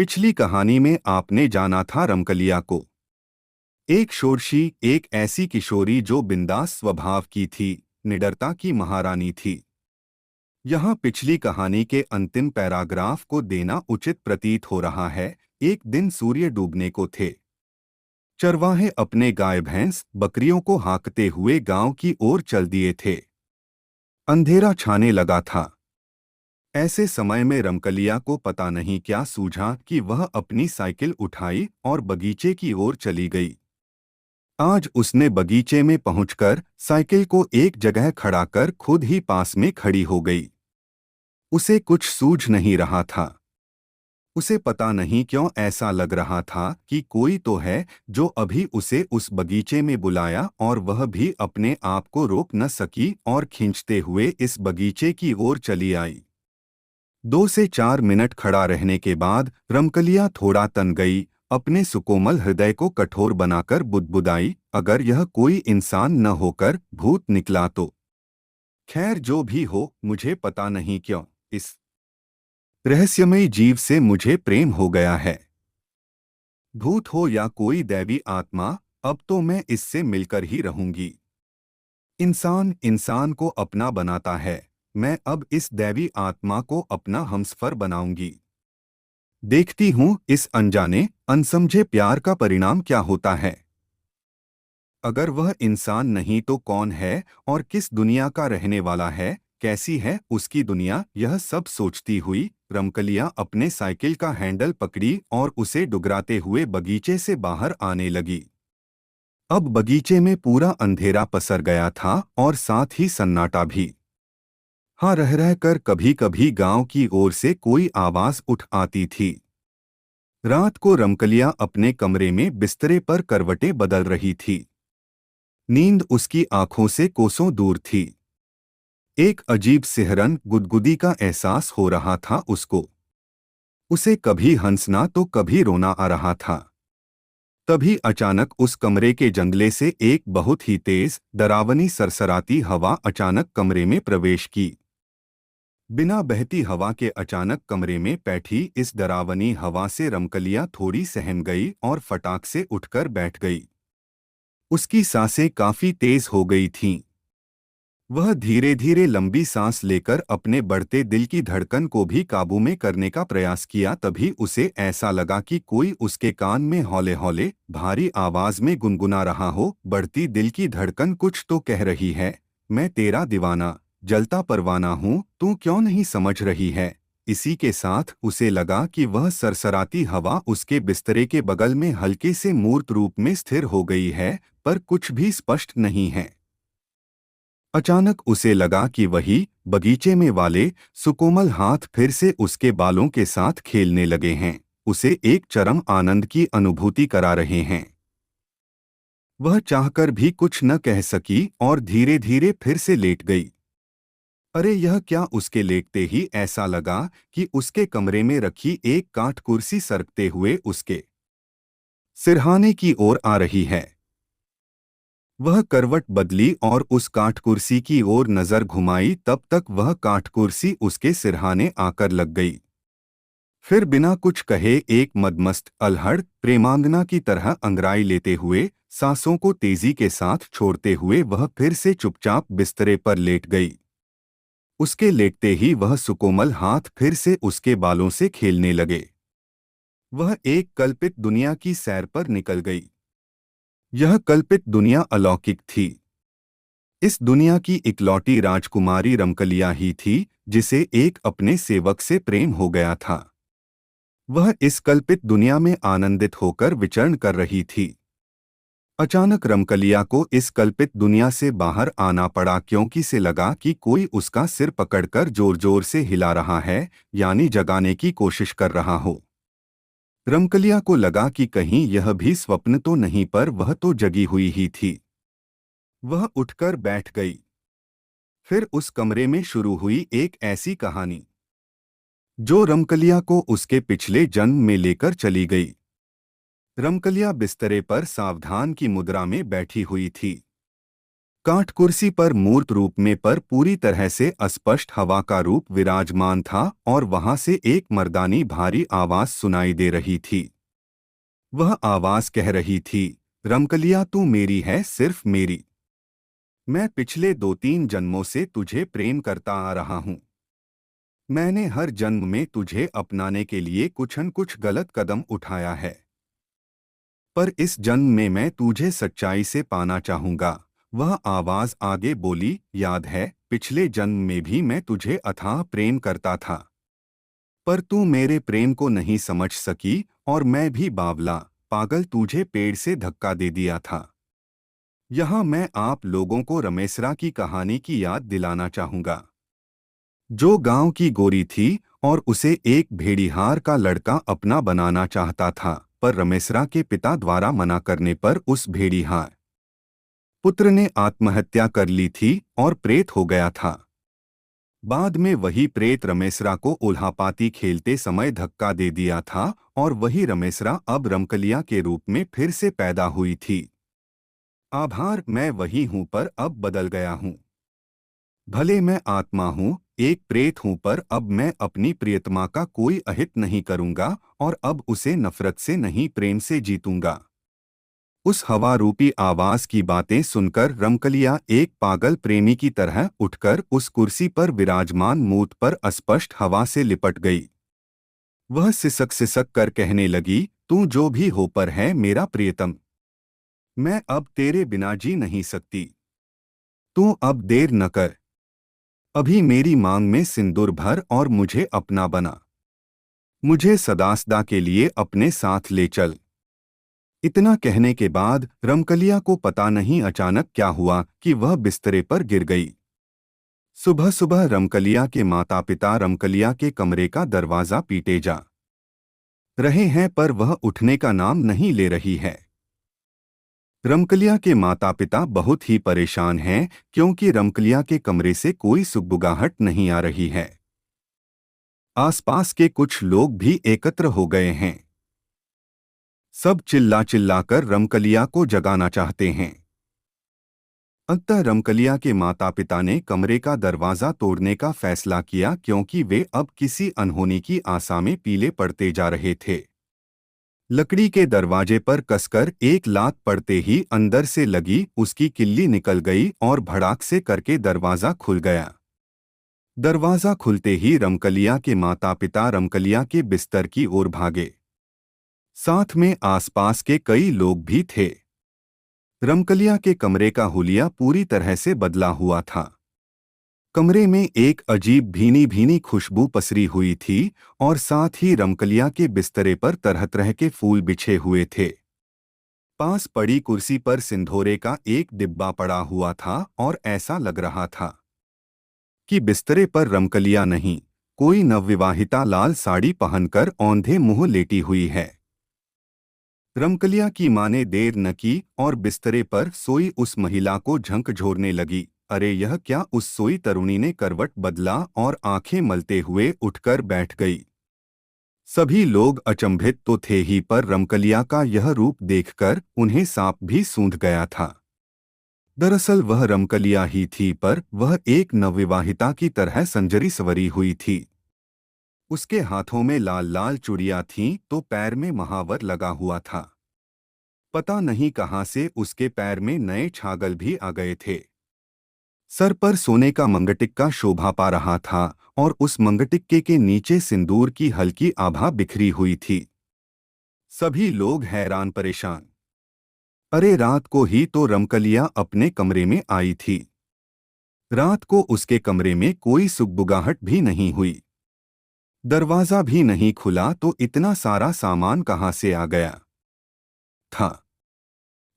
पिछली कहानी में आपने जाना था रमकलिया को। एक शोरशी, एक ऐसी किशोरी जो बिंदास स्वभाव की थी, निडरता की महारानी थी। यहाँ पिछली कहानी के अंतिम पैराग्राफ को देना उचित प्रतीत हो रहा है। एक दिन सूर्य डूबने को थे। चरवाहे अपने गाय भैंस बकरियों को हाँकते हुए गांव की ओर चल दिए थे। अंधेरा छाने लगा था। ऐसे समय में रमकलिया को पता नहीं क्या सूझा कि वह अपनी साइकिल उठाई और बगीचे की ओर चली गई। आज उसने बगीचे में पहुंचकर साइकिल को एक जगह खड़ा कर खुद ही पास में खड़ी हो गई। उसे कुछ सूझ नहीं रहा था। उसे पता नहीं क्यों ऐसा लग रहा था कि कोई तो है जो अभी उसे उस बगीचे में बुलाया, और वह भी अपने आप को रोक न सकी और खींचते हुए इस बगीचे की ओर चली आई। 2 से 4 मिनट खड़ा रहने के बाद रमकलिया थोड़ा तन गई। अपने सुकोमल हृदय को कठोर बनाकर बुदबुदाई, अगर यह कोई इंसान न होकर भूत निकला तो। खैर, जो भी हो, मुझे पता नहीं क्यों इस रहस्यमयी जीव से मुझे प्रेम हो गया है। भूत हो या कोई दैवी आत्मा, अब तो मैं इससे मिलकर ही रहूंगी। इंसान इंसान को अपना बनाता है। मैं अब इस दैवी आत्मा को अपना हमसफर बनाऊंगी। देखती हूँ इस अनजाने अनसमझे प्यार का परिणाम क्या होता है। अगर वह इंसान नहीं तो कौन है, और किस दुनिया का रहने वाला है, कैसी है उसकी दुनिया। यह सब सोचती हुई रमकलिया अपने साइकिल का हैंडल पकड़ी और उसे डुगराते हुए बगीचे से बाहर आने लगी। अब बगीचे में पूरा अंधेरा पसर गया था और साथ ही सन्नाटा भी। हाँ, रह रह कर कभी कभी गांव की ओर से कोई आवाज उठ आती थी। रात को रमकलिया अपने कमरे में बिस्तरे पर करवटें बदल रही थी। नींद उसकी आंखों से कोसों दूर थी। एक अजीब सिहरन गुदगुदी का एहसास हो रहा था उसको। उसे कभी हंसना तो कभी रोना आ रहा था। तभी अचानक उस कमरे के जंगले से एक बहुत ही तेज डरावनी सरसराती हवा अचानक कमरे में प्रवेश की। बिना बहती हवा के अचानक कमरे में बैठी इस डरावनी हवा से रमकलिया थोड़ी सहम गई और फटाक से उठकर बैठ गई। उसकी सांसें काफी तेज हो गई थीं। वह धीरे धीरे लंबी सांस लेकर अपने बढ़ते दिल की धड़कन को भी काबू में करने का प्रयास किया। तभी उसे ऐसा लगा कि कोई उसके कान में हौले हौले भारी आवाज में गुनगुना रहा हो। बढ़ती दिल की धड़कन कुछ तो कह रही है, मैं तेरा दीवाना जलता परवाना हूँ, तू क्यों नहीं समझ रही है। इसी के साथ उसे लगा कि वह सरसराती हवा उसके बिस्तरे के बगल में हल्के से मूर्त रूप में स्थिर हो गई है, पर कुछ भी स्पष्ट नहीं है। अचानक उसे लगा कि वही बगीचे में वाले सुकोमल हाथ फिर से उसके बालों के साथ खेलने लगे हैं, उसे एक चरम आनंद की अनुभूति करा रहे हैं। वह चाहकर भी कुछ न कह सकी और धीरे धीरे फिर से लेट गई। अरे यह क्या, उसके लेटते ही ऐसा लगा कि उसके कमरे में रखी एक काठ कुर्सी सरकते हुए उसके सिरहाने की ओर आ रही है। वह करवट बदली और उस काठ कुर्सी की ओर नजर घुमाई, तब तक वह काठ कुर्सी उसके सिरहाने आकर लग गई। फिर बिना कुछ कहे एक मदमस्त अलहड़ प्रेमांगना की तरह अंगड़ाई लेते हुए, सांसों को तेजी के साथ छोड़ते हुए वह फिर से चुपचाप बिस्तरे पर लेट गई। उसके लेटते ही वह सुकोमल हाथ फिर से उसके बालों से खेलने लगे। वह एक कल्पित दुनिया की सैर पर निकल गई। यह कल्पित दुनिया अलौकिक थी। इस दुनिया की इकलौती राजकुमारी रमकलिया ही थी, जिसे एक अपने सेवक से प्रेम हो गया था। वह इस कल्पित दुनिया में आनंदित होकर विचरण कर रही थी। अचानक रमकलिया को इस कल्पित दुनिया से बाहर आना पड़ा, क्योंकि से लगा कि कोई उसका सिर पकड़कर जोर जोर से हिला रहा है, यानी जगाने की कोशिश कर रहा हो। रमकलिया को लगा कि कहीं यह भी स्वप्न तो नहीं, पर वह तो जगी हुई ही थी। वह उठकर बैठ गई। फिर उस कमरे में शुरू हुई एक ऐसी कहानी जो रमकलिया को उसके पिछले जन्म में लेकर चली गई। रमकलिया बिस्तरे पर सावधान की मुद्रा में बैठी हुई थी। काठ कुर्सी पर मूर्त रूप में पर पूरी तरह से अस्पष्ट हवा का रूप विराजमान था और वहां से एक मर्दानी भारी आवाज सुनाई दे रही थी। वह आवाज कह रही थी, रमकलिया तू मेरी है, सिर्फ मेरी। मैं पिछले 2-3 जन्मों से तुझे प्रेम करता आ रहा हूं। मैंने हर जन्म में तुझे अपनाने के लिए कुछ न कुछ गलत कदम उठाया है, पर इस जन्म में मैं तुझे सच्चाई से पाना चाहूंगा। वह आवाज आगे बोली, याद है पिछले जन्म में भी मैं तुझे अथाह प्रेम करता था, पर तू मेरे प्रेम को नहीं समझ सकी और मैं भी बावला पागल तुझे पेड़ से धक्का दे दिया था। यहाँ मैं आप लोगों को रमेसरा की कहानी की याद दिलाना चाहूंगा, जो गांव की गोरी थी और उसे एक भेड़िहार का लड़का अपना बनाना चाहता था, पर रमेसरा के पिता द्वारा मना करने पर उस भेड़िहार पुत्र ने आत्महत्या कर ली थी और प्रेत हो गया था। बाद में वही प्रेत रमेसरा को उल्हापाती खेलते समय धक्का दे दिया था और वही रमेसरा अब रमकलिया के रूप में फिर से पैदा हुई थी। आभार, मैं वही हूं पर अब बदल गया हूं। भले मैं आत्मा हूँ, एक प्रेत हूँ, पर अब मैं अपनी प्रियतमा का कोई अहित नहीं करूँगा और अब उसे नफरत से नहीं प्रेम से जीतूंगा। उस हवा रूपी आवाज की बातें सुनकर रमकलिया एक पागल प्रेमी की तरह उठकर उस कुर्सी पर विराजमान मूर्त पर अस्पष्ट हवा से लिपट गई। वह सिसक सिसक कर कहने लगी, तू जो भी हो पर है मेरा प्रियतम। मैं अब तेरे बिना जी नहीं सकती। तू अब देर न कर, अभी मेरी मांग में सिंदूर भर और मुझे अपना बना। मुझे सदासदा के लिए अपने साथ ले चल। इतना कहने के बाद रमकलिया को पता नहीं अचानक क्या हुआ कि वह बिस्तरे पर गिर गई। सुबह सुबह रमकलिया के माता पिता रमकलिया के कमरे का दरवाजा पीटे जा रहे हैं, पर वह उठने का नाम नहीं ले रही है। रमकलिया के माता पिता बहुत ही परेशान हैं क्योंकि रमकलिया के कमरे से कोई सुगबुगाहट नहीं आ रही है। आसपास के कुछ लोग भी एकत्र हो गए हैं। सब चिल्ला चिल्लाकर रमकलिया को जगाना चाहते हैं। अंततः रमकलिया के माता पिता ने कमरे का दरवाजा तोड़ने का फैसला किया क्योंकि वे अब किसी अनहोनी की आशा में पीले पड़ते जा रहे थे। लकड़ी के दरवाजे पर कसकर एक लात पड़ते ही अंदर से लगी उसकी किल्ली निकल गई और भड़ाक से करके दरवाजा खुल गया। दरवाजा खुलते ही रमकलिया के माता पिता रमकलिया के बिस्तर की ओर भागे। साथ में आसपास के कई लोग भी थे। रमकलिया के कमरे का हुलिया पूरी तरह से बदला हुआ था। कमरे में एक अजीब भीनी भीनी खुशबू पसरी हुई थी और साथ ही रमकलिया के बिस्तरे पर तरह तरह के फूल बिछे हुए थे। पास पड़ी कुर्सी पर सिंधोरे का एक डिब्बा पड़ा हुआ था और ऐसा लग रहा था कि बिस्तरे पर रमकलिया नहीं, कोई नवविवाहिता लाल साड़ी पहनकर औंधे मुंह लेटी हुई है। रमकलिया की मां ने देर न की और बिस्तरे पर सोई उस महिला को झंकझोरने लगी। अरे यह क्या! उस सोई तरुणी ने करवट बदला और आंखें मलते हुए उठकर बैठ गई। सभी लोग अचंभित तो थे ही, पर रमकलिया का यह रूप देखकर उन्हें सांप भी सूंघ गया था। दरअसल वह रमकलिया ही थी, पर वह एक नवविवाहिता की तरह संजरी संवरी हुई थी। उसके हाथों में लाल लाल चूड़ियां थीं तो पैर में महावर लगा हुआ था। पता नहीं कहां से उसके पैर में नए छागल भी आ गए थे। सर पर सोने का मंगटिक्का शोभा पा रहा था और उस मंगटिक्के के नीचे सिंदूर की हल्की आभा बिखरी हुई थी। सभी लोग हैरान परेशान। अरे रात को ही तो रमकलिया अपने कमरे में आई थी। रात को उसके कमरे में कोई सुगबुगाहट भी नहीं हुई। दरवाजा भी नहीं खुला तो इतना सारा सामान कहां से आ गया था?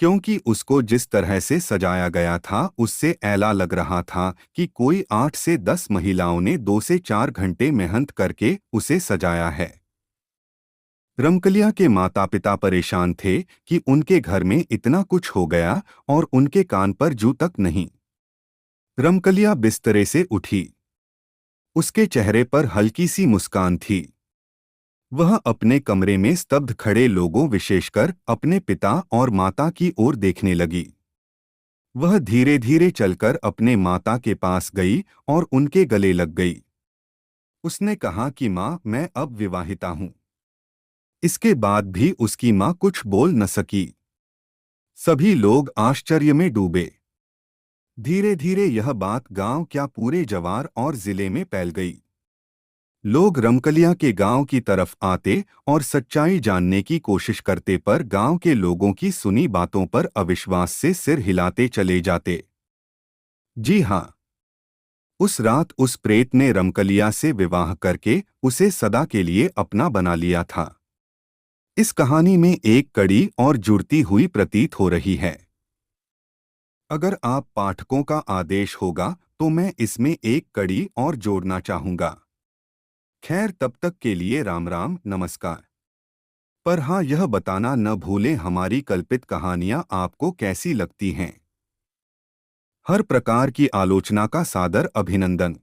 क्योंकि उसको जिस तरह से सजाया गया था उससे ऐला लग रहा था कि कोई 8 से 10 महिलाओं ने 2 से 4 घंटे मेहनत करके उसे सजाया है। रमकलिया के माता पिता परेशान थे कि उनके घर में इतना कुछ हो गया और उनके कान पर जू तक नहीं। रमकलिया बिस्तरे से उठी। उसके चेहरे पर हल्की सी मुस्कान थी। वह अपने कमरे में स्तब्ध खड़े लोगों विशेषकर अपने पिता और माता की ओर देखने लगी। वह धीरे धीरे चलकर अपने माता के पास गई और उनके गले लग गई। उसने कहा कि माँ, मैं अब विवाहिता हूँ। इसके बाद भी उसकी माँ कुछ बोल न सकी। सभी लोग आश्चर्य में डूबे। धीरे धीरे यह बात गांव क्या पूरे जवार और जिले में फैल गई। लोग रमकलिया के गांव की तरफ आते और सच्चाई जानने की कोशिश करते, पर गांव के लोगों की सुनी बातों पर अविश्वास से सिर हिलाते चले जाते। जी हाँ, उस रात उस प्रेत ने रमकलिया से विवाह करके उसे सदा के लिए अपना बना लिया था। इस कहानी में एक कड़ी और जुड़ती हुई प्रतीत हो रही है। अगर आप पाठकों का आदेश होगा तो मैं इसमें एक कड़ी और जोड़ना चाहूंगा। खैर, तब तक के लिए राम राम, नमस्कार। पर हाँ, यह बताना न भूलें हमारी कल्पित कहानियाँ आपको कैसी लगती हैं। हर प्रकार की आलोचना का सादर अभिनंदन।